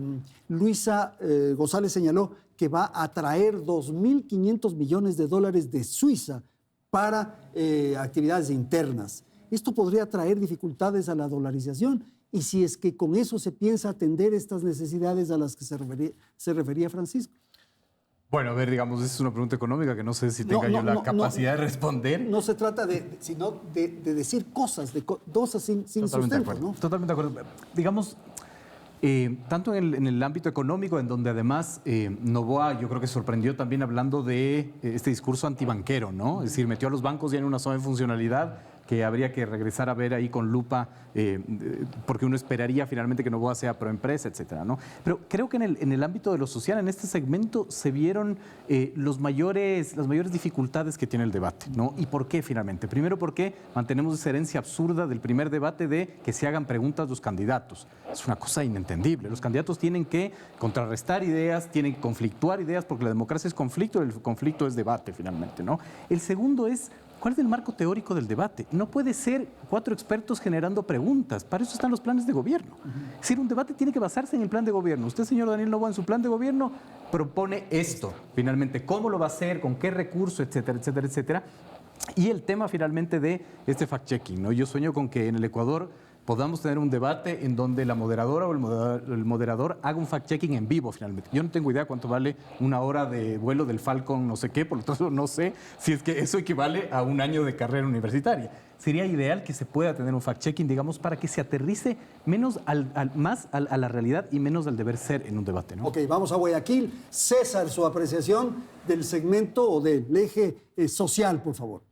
Luisa González señaló que va a traer 2.500 millones de dólares de Suiza para actividades internas. Esto podría traer dificultades a la dolarización. Y si es que con eso se piensa atender estas necesidades a las que se refería Francisco. Bueno, a ver, digamos, esa es una pregunta económica que no sé si tenga yo la capacidad de responder. No se trata sino de decir cosas, cosas sin sustento, ¿no? Totalmente de acuerdo. Digamos, tanto en el ámbito económico, en donde además Noboa yo creo que sorprendió también hablando de este discurso antibanquero, ¿no? Es decir, metió a los bancos ya en una zona de funcionalidad que habría que regresar a ver ahí con lupa, porque uno esperaría finalmente que Noboa sea proempresa, etcétera, ¿no? Pero creo que en el ámbito de lo social, en este segmento, se vieron las mayores dificultades que tiene el debate, ¿no? ¿Y por qué finalmente? Primero porque mantenemos esa herencia absurda del primer debate de que se hagan preguntas los candidatos. Es una cosa inentendible. Los candidatos tienen que contrarrestar ideas, tienen que conflictuar ideas, porque la democracia es conflicto, el conflicto es debate finalmente, ¿no? El segundo es: ¿cuál es el marco teórico del debate? No puede ser 4 expertos generando preguntas. Para eso están los planes de gobierno. Es decir, un debate tiene que basarse en el plan de gobierno. Usted, señor Daniel Noboa, en su plan de gobierno propone esto. Finalmente, ¿cómo lo va a hacer? ¿Con qué recurso? Etcétera, etcétera, etcétera. Y el tema finalmente de este fact-checking, ¿no? Yo sueño con que en el Ecuador podamos tener un debate en donde la moderadora o el moderador haga un fact-checking en vivo finalmente. Yo no tengo idea cuánto vale una hora de vuelo del Falcon no sé qué, por lo tanto no sé si es que eso equivale a un año de carrera universitaria. Sería ideal que se pueda tener un fact-checking, digamos, para que se aterrice menos más a la realidad y menos al deber ser en un debate, ¿no? Ok, vamos a Guayaquil. César, su apreciación del segmento o del eje social, por favor.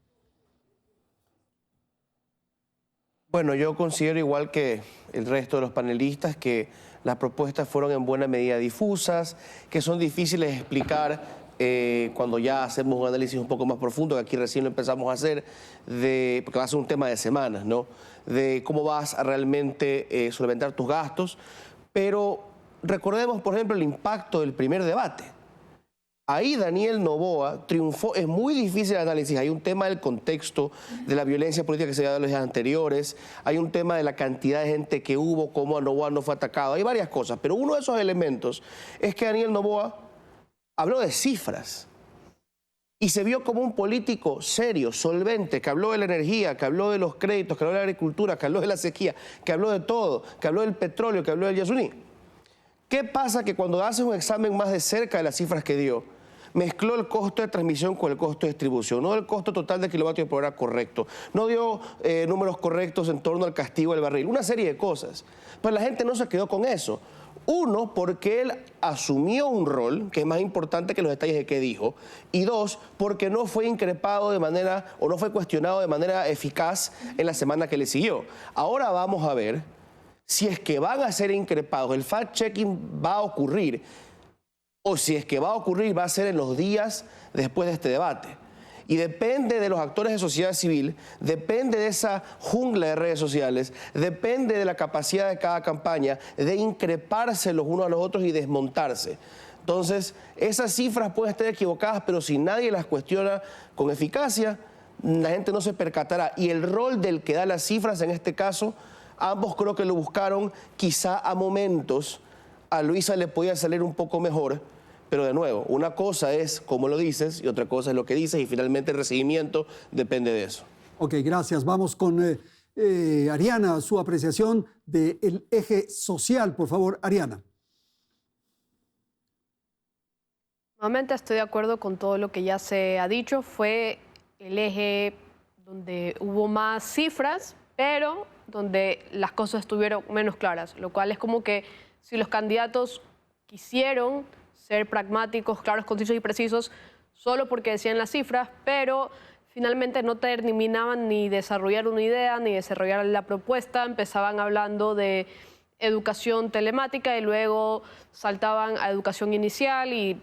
Bueno, yo considero igual que el resto de los panelistas que las propuestas fueron en buena medida difusas, que son difíciles de explicar cuando ya hacemos un análisis un poco más profundo, que aquí recién lo empezamos a hacer, porque va a ser un tema de semanas, ¿no? De cómo vas a realmente solventar tus gastos. Pero recordemos, por ejemplo, el impacto del primer debate. Ahí Daniel Noboa triunfó. Es muy difícil el análisis. Hay un tema del contexto de la violencia política que se dio en los días anteriores. Hay un tema de la cantidad de gente que hubo, cómo Noboa no fue atacado. Hay varias cosas, pero uno de esos elementos es que Daniel Noboa habló de cifras. y se vio como un político serio, solvente, que habló de la energía, que habló de los créditos, que habló de la agricultura, que habló de la sequía, que habló de todo, que habló del petróleo, que habló del Yasuní. ¿Qué pasa? Que cuando haces un examen más de cerca de las cifras que dio, mezcló el costo de transmisión con el costo de distribución, no el costo total de kilovatios por hora correcto, no dio números correctos en torno al castigo del barril, una serie de cosas. Pero la gente no se quedó con eso. Uno, porque él asumió un rol que es más importante que los detalles de qué dijo. Y dos, porque no fue increpado de manera, o no fue cuestionado de manera eficaz en la semana que le siguió. Ahora vamos a ver si es que van a ser increpados, el fact-checking va a ocurrir, o si es que va a ocurrir, va a ser en los días después de este debate. Y depende de los actores de sociedad civil, depende de esa jungla de redes sociales, depende de la capacidad de cada campaña de increparse los unos a los otros y desmontarse. Entonces, esas cifras pueden estar equivocadas, pero si nadie las cuestiona con eficacia, la gente no se percatará. Y el rol del que da las cifras, en este caso, ambos creo que lo buscaron, quizá a momentos a Luisa le podía salir un poco mejor. Pero de nuevo, una cosa es cómo lo dices y otra cosa es lo que dices y finalmente el recibimiento depende de eso. Ok, gracias. Vamos con Ariana, su apreciación del eje social. Por favor, Ariana. Nuevamente estoy de acuerdo con todo lo que ya se ha dicho. Fue el eje donde hubo más cifras, pero donde las cosas estuvieron menos claras, lo cual es como que si los candidatos quisieron ser pragmáticos, claros, concisos y precisos, solo porque decían las cifras, pero finalmente no terminaban ni desarrollar una idea, ni desarrollar la propuesta, empezaban hablando de educación telemática y luego saltaban a educación inicial y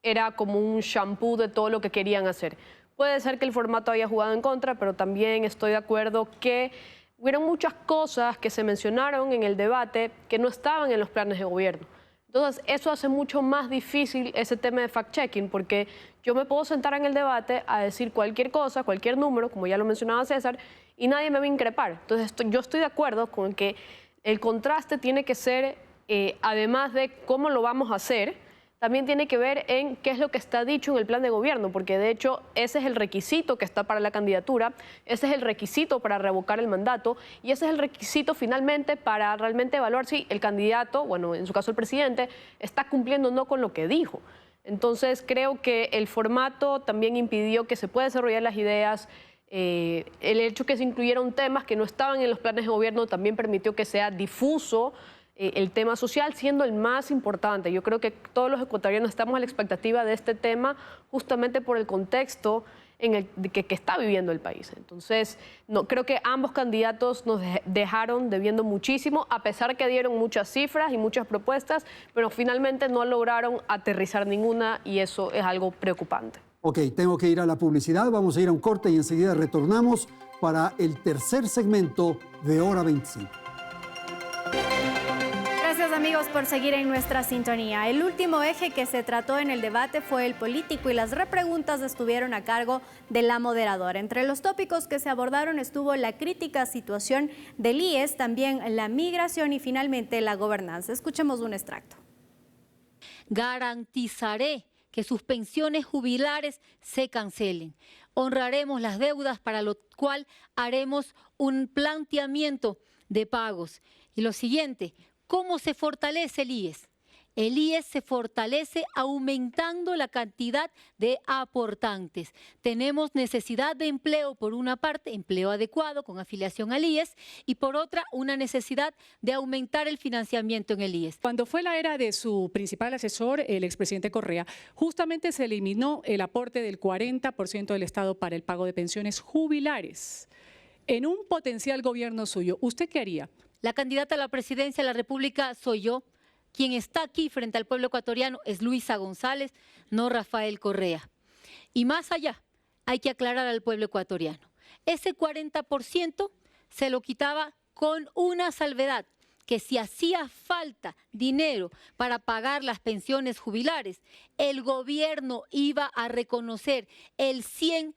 era como un shampoo de todo lo que querían hacer. Puede ser que el formato haya jugado en contra, pero también estoy de acuerdo que hubieron muchas cosas que se mencionaron en el debate que no estaban en los planes de gobierno. Entonces, eso hace mucho más difícil ese tema de fact-checking, porque yo me puedo sentar en el debate a decir cualquier cosa, cualquier número, como ya lo mencionaba César, y nadie me va a increpar. Entonces, yo estoy de acuerdo con que el contraste tiene que ser, además de cómo lo vamos a hacer, también tiene que ver en qué es lo que está dicho en el plan de gobierno, porque de hecho ese es el requisito que está para la candidatura, ese es el requisito para revocar el mandato y ese es el requisito finalmente para realmente evaluar si el candidato, bueno, en su caso el presidente, está cumpliendo o no con lo que dijo. Entonces creo que el formato también impidió que se puedan desarrollar las ideas. El hecho que se incluyeron temas que no estaban en los planes de gobierno también permitió que sea difuso el tema social, siendo el más importante. Yo creo que todos los ecuatorianos estamos a la expectativa de este tema justamente por el contexto en el que está viviendo el país. Entonces, creo que ambos candidatos nos dejaron debiendo muchísimo, a pesar que dieron muchas cifras y muchas propuestas, pero finalmente no lograron aterrizar ninguna y eso es algo preocupante. Ok, tengo que ir a la publicidad, vamos a ir a un corte y enseguida retornamos para el tercer segmento de Hora 25. Gracias amigos por seguir en nuestra sintonía. El último eje que se trató en el debate fue el político y las repreguntas estuvieron a cargo de la moderadora. Entre los tópicos que se abordaron estuvo la crítica situación del IES, también la migración y finalmente la gobernanza. Escuchemos un extracto. Garantizaré que sus pensiones jubilares se cancelen. Honraremos las deudas, para lo cual haremos un planteamiento de pagos. Y lo siguiente, ¿cómo se fortalece el IES? El IES se fortalece aumentando la cantidad de aportantes. Tenemos necesidad de empleo, por una parte, empleo adecuado con afiliación al IES, y por otra, una necesidad de aumentar el financiamiento en el IES. Cuando fue la era de su principal asesor, el expresidente Correa, justamente se eliminó el aporte del 40% del Estado para el pago de pensiones jubilares. En un potencial gobierno suyo, ¿usted qué haría? La candidata a la presidencia de la República soy yo. Quien está aquí frente al pueblo ecuatoriano es Luisa González, no Rafael Correa. Y más allá, hay que aclarar al pueblo ecuatoriano. Ese 40% se lo quitaba con una salvedad, que si hacía falta dinero para pagar las pensiones jubilares, el gobierno iba a reconocer el 100%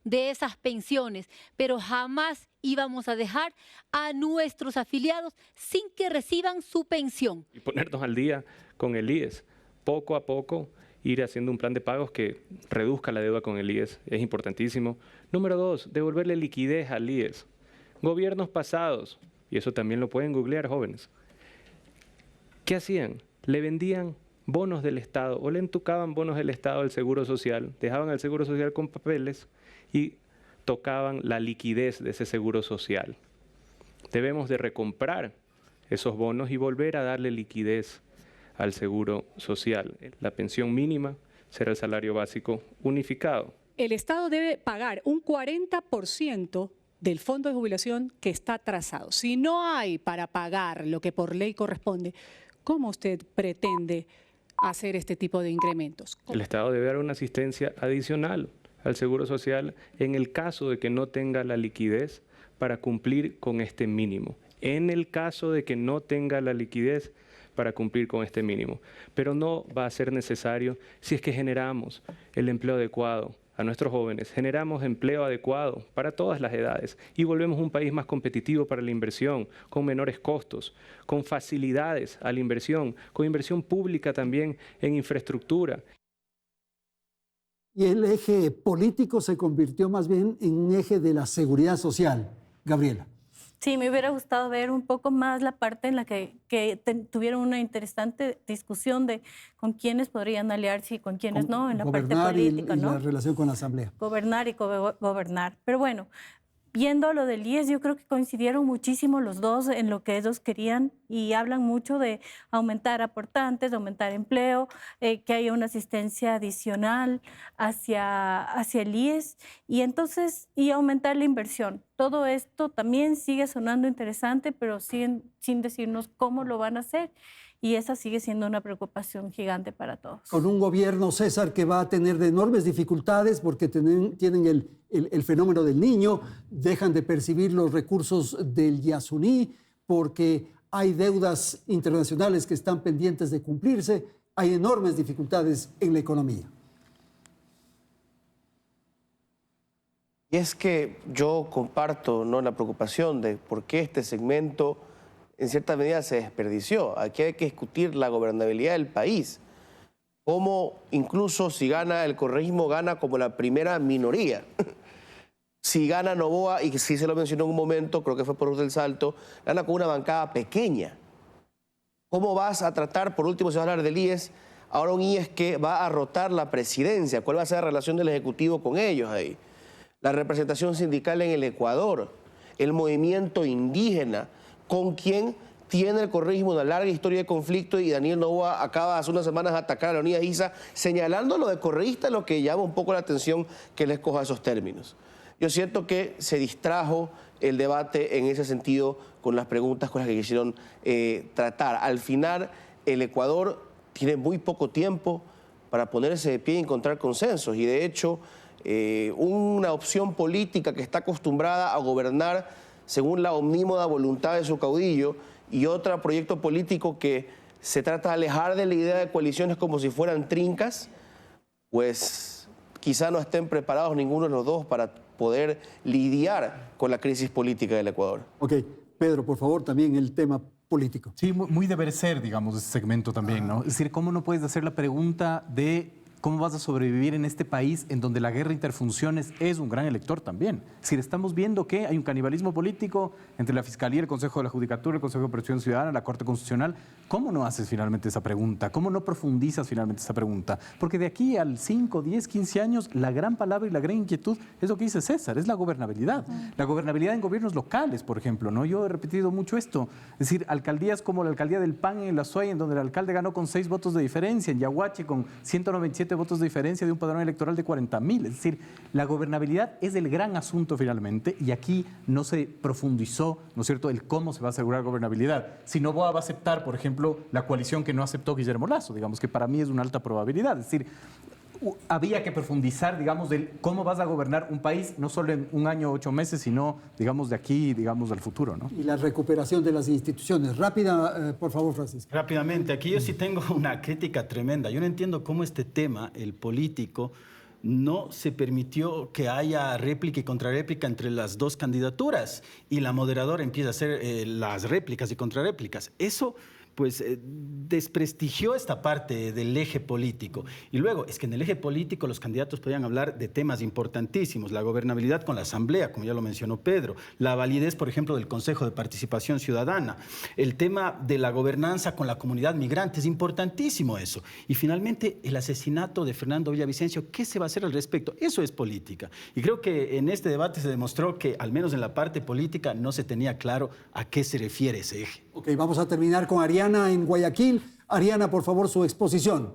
de esas pensiones, pero jamás íbamos a dejar a nuestros afiliados sin que reciban su pensión. Y ponernos al día con el IES, poco a poco, ir haciendo un plan de pagos que reduzca la deuda con el IES, es importantísimo. Número 2, devolverle liquidez al IES. Gobiernos pasados, y eso también lo pueden googlear, jóvenes, ¿qué hacían? Le vendían bonos del Estado o le entucaban bonos del Estado al Seguro Social, dejaban al Seguro Social con papeles y tocaban la liquidez de ese Seguro Social. Debemos de recomprar esos bonos y volver a darle liquidez al Seguro Social. La pensión mínima será el salario básico unificado. El Estado debe pagar un 40% del fondo de jubilación que está atrasado. Si no hay para pagar lo que por ley corresponde, ¿cómo usted pretende hacer este tipo de incrementos? El Estado debe dar una asistencia adicional al Seguro Social en el caso de que no tenga la liquidez para cumplir con este mínimo. En el caso de que no tenga la liquidez para cumplir con este mínimo. Pero no va a ser necesario si es que generamos el empleo adecuado a nuestros jóvenes, generamos empleo adecuado para todas las edades y volvemos un país más competitivo para la inversión, con menores costos, con facilidades a la inversión, con inversión pública también en infraestructura. Y el eje político se convirtió más bien en un eje de la seguridad social. Gabriela. Sí, me hubiera gustado ver un poco más la parte en la que tuvieron una interesante discusión de con quiénes podrían aliarse y con quiénes no, en la parte política, y ¿no? la relación con la Asamblea. Gobernar y gobernar. Pero bueno, viendo lo del IES, yo creo que coincidieron muchísimo los dos en lo que ellos querían y hablan mucho de aumentar aportantes, de aumentar empleo, que haya una asistencia adicional hacia el IES y entonces y aumentar la inversión. Todo esto también sigue sonando interesante, pero sin decirnos cómo lo van a hacer. Y esa sigue siendo una preocupación gigante para todos. Con un gobierno, César, que va a tener de enormes dificultades porque tienen el fenómeno del niño, dejan de percibir los recursos del Yasuní porque hay deudas internacionales que están pendientes de cumplirse, hay enormes dificultades en la economía. Y es que yo comparto, ¿no?, la preocupación de por qué este segmento en cierta medida se desperdició. Aquí hay que discutir la gobernabilidad del país. Cómo incluso si gana el correísmo, gana como la primera minoría. Si gana Noboa, y sí se lo mencionó en un momento, creo que fue por Ruta del Salto, gana con una bancada pequeña. ¿Cómo vas a tratar, por último se va a hablar del IES, ahora un IES que va a rotar la presidencia? ¿Cuál va a ser la relación del Ejecutivo con ellos ahí? La representación sindical en el Ecuador, el movimiento indígena, con quien tiene el correísmo una larga historia de conflicto y Daniel Noboa acaba hace unas semanas de atacar a Leonidas Issa, señalando lo de correísta, lo que llama un poco la atención que les coja esos términos. Yo siento que se distrajo el debate en ese sentido con las preguntas con las que quisieron tratar. Al final, el Ecuador tiene muy poco tiempo para ponerse de pie y encontrar consensos y de hecho una opción política que está acostumbrada a gobernar según la omnímoda voluntad de su caudillo, y otro proyecto político que se trata de alejar de la idea de coaliciones como si fueran trincas, pues quizá no estén preparados ninguno de los dos para poder lidiar con la crisis política del Ecuador. Ok, Pedro, por favor, también el tema político. Sí, muy deber ser, digamos, este segmento también, ¿no? Es decir, ¿cómo no puedes hacer la pregunta de cómo vas a sobrevivir en este país en donde la guerra interfunciones es un gran elector también? Es decir, estamos viendo que hay un canibalismo político entre la Fiscalía, el Consejo de la Judicatura, el Consejo de Protección Ciudadana, la Corte Constitucional. ¿Cómo no haces finalmente esa pregunta? ¿Cómo no profundizas finalmente esa pregunta? Porque de aquí al 5, 10, 15 años, la gran palabra y la gran inquietud es lo que dice César, es la gobernabilidad. La gobernabilidad en gobiernos locales, por ejemplo, ¿no? Yo he repetido mucho esto. Es decir, alcaldías como la alcaldía del PAN en La Suay, en donde el alcalde ganó con 6 votos de diferencia, en Yaguachi con 197 votos de diferencia de un padrón electoral de 40.000. Es decir, la gobernabilidad es el gran asunto finalmente y aquí no se profundizó, ¿no es cierto?, el cómo se va a asegurar gobernabilidad. Si Noboa va a aceptar, por ejemplo, la coalición que no aceptó Guillermo Lasso, digamos que para mí es una alta probabilidad. Es decir, había que profundizar, digamos, de cómo vas a gobernar un país, no solo en un año o 8 meses, sino, digamos, de aquí, digamos, al futuro, ¿no? Y la recuperación de las instituciones. Rápida, por favor, Francisco. Rápidamente, aquí yo sí tengo una crítica tremenda. Yo no entiendo cómo este tema, el político, no se permitió que haya réplica y contrarréplica entre las dos candidaturas y la moderadora empieza a hacer las réplicas y contrarréplicas. Eso pues desprestigió esta parte del eje político. Y luego, es que en el eje político los candidatos podían hablar de temas importantísimos, la gobernabilidad con la Asamblea, como ya lo mencionó Pedro, la validez, por ejemplo, del Consejo de Participación Ciudadana, el tema de la gobernanza con la comunidad migrante, es importantísimo eso. Y finalmente, el asesinato de Fernando Villavicencio, ¿qué se va a hacer al respecto? Eso es política. Y creo que en este debate se demostró que, al menos en la parte política, no se tenía claro a qué se refiere ese eje. Ok, vamos a terminar con Ariana en Guayaquil. Ariana, por favor, su exposición.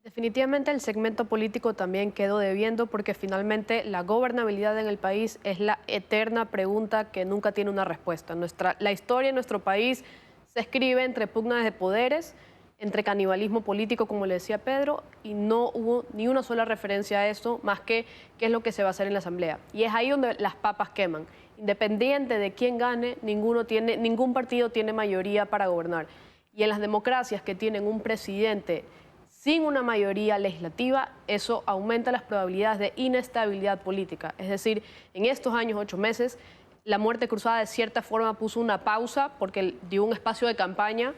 Definitivamente el segmento político también quedó debiendo porque finalmente la gobernabilidad en el país es la eterna pregunta que nunca tiene una respuesta. La historia de nuestro país se escribe entre pugnas de poderes, entre canibalismo político, como le decía Pedro, y no hubo ni una sola referencia a eso, más que qué es lo que se va a hacer en la Asamblea. Y es ahí donde las papas queman. Independiente de quién gane, ningún partido tiene mayoría para gobernar. Y en las democracias que tienen un presidente sin una mayoría legislativa, eso aumenta las probabilidades de inestabilidad política. Es decir, en estos años, 8 meses, la muerte cruzada de cierta forma puso una pausa porque dio un espacio de campaña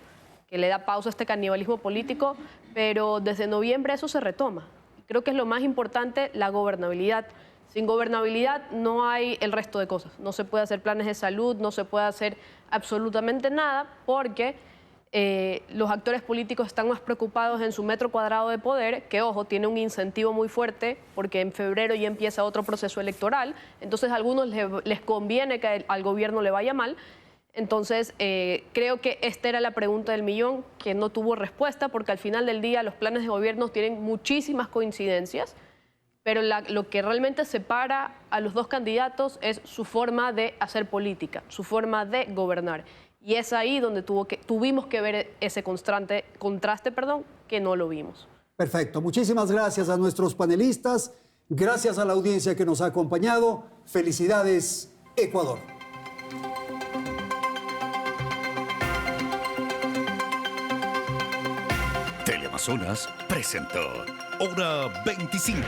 que le da pausa a este canibalismo político, pero desde noviembre eso se retoma. Creo que es lo más importante, la gobernabilidad. Sin gobernabilidad no hay el resto de cosas. No se puede hacer planes de salud, no se puede hacer absolutamente nada porque los actores políticos están más preocupados en su metro cuadrado de poder, que, ojo, tiene un incentivo muy fuerte porque en febrero ya empieza otro proceso electoral. Entonces a algunos les conviene que al gobierno le vaya mal. Entonces, creo que esta era la pregunta del millón, que no tuvo respuesta, porque al final del día los planes de gobierno tienen muchísimas coincidencias, pero lo que realmente separa a los dos candidatos es su forma de hacer política, su forma de gobernar. Y es ahí donde tuvimos que ver ese contraste, que no lo vimos. Perfecto. Muchísimas gracias a nuestros panelistas. Gracias a la audiencia que nos ha acompañado. Felicidades, Ecuador. Teleamazonas presentó Hora 25.